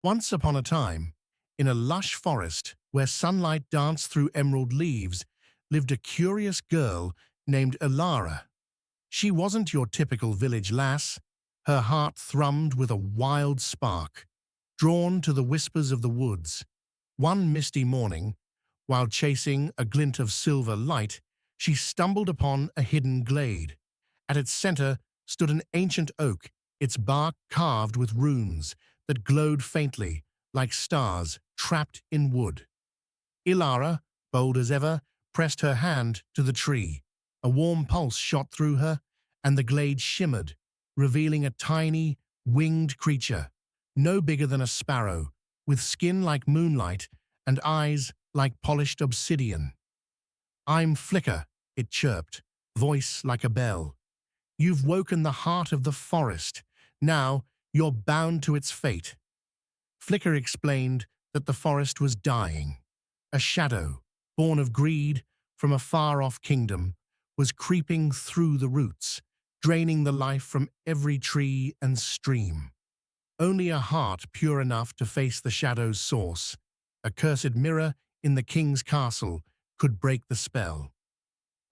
Once upon a time, in a lush forest where sunlight danced through emerald leaves, lived a curious girl named Elara. She wasn't your typical village lass. Her heart thrummed with a wild spark, drawn to the whispers of the woods. One misty morning, while chasing a glint of silver light, she stumbled upon a hidden glade. At its center stood an ancient oak, its bark carved with runes that glowed faintly like stars trapped in wood. Elara, bold as ever, pressed her hand to the tree. A warm pulse shot through her, and the glade shimmered, revealing a tiny, winged creature, no bigger than a sparrow, with skin like moonlight and eyes like polished obsidian. "I'm Flicker," it chirped, voice like a bell. "You've woken the heart of the forest. Now you're bound to its fate." Flicker explained that the forest was dying. A shadow, born of greed from a far-off kingdom, was creeping through the roots, draining the life from every tree and stream. Only a heart pure enough to face the shadow's source, a cursed mirror in the king's castle, could break the spell.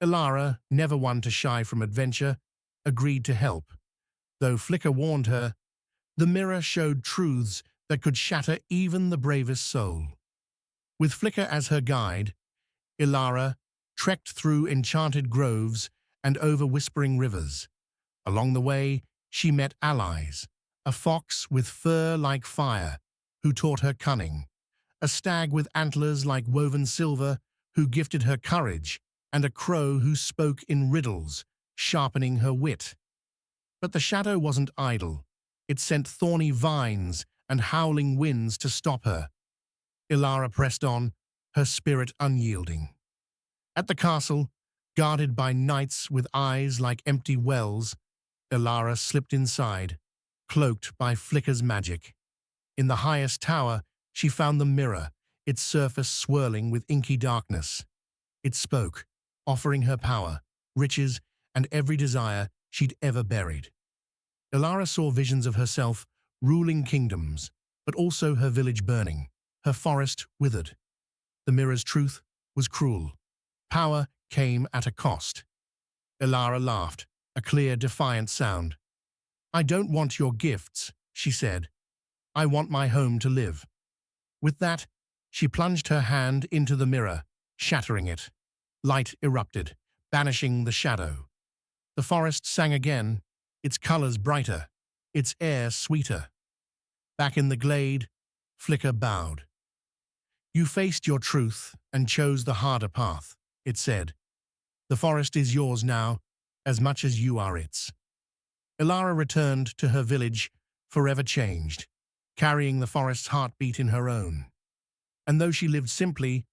Elara, never one to shy from adventure, agreed to help. Though Flicker warned her, the mirror showed truths that could shatter even the bravest soul. With Flicker as her guide, Elara trekked through enchanted groves and over whispering rivers. Along the way, she met allies, a fox with fur like fire, who taught her cunning, a stag with antlers like woven silver, who gifted her courage, and a crow who spoke in riddles, sharpening her wit. But the shadow wasn't idle. It sent thorny vines and howling winds to stop her. Elara pressed on, her spirit unyielding. At the castle, guarded by knights with eyes like empty wells, Elara slipped inside, cloaked by Flicker's magic. In the highest tower, she found the mirror, its surface swirling with inky darkness. It spoke, offering her power, riches, and every desire she'd ever buried. Elara saw visions of herself ruling kingdoms, but also her village burning, her forest withered. The mirror's truth was cruel. Power came at a cost. Elara laughed, a clear, defiant sound. "I don't want your gifts," she said. "I want my home to live." With that, she plunged her hand into the mirror, shattering it. Light erupted, banishing the shadow. The forest sang again, its colors brighter, its air sweeter. Back in the glade, Flicker bowed. "You faced your truth and chose the harder path," it said. "The forest is yours now, as much as you are its." Elara returned to her village, forever changed, carrying the forest's heartbeat in her own. And though she lived simply,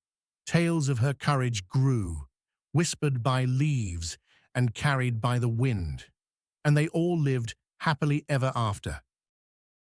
tales of her courage grew, whispered by leaves and carried by the wind. And they all lived happily ever after,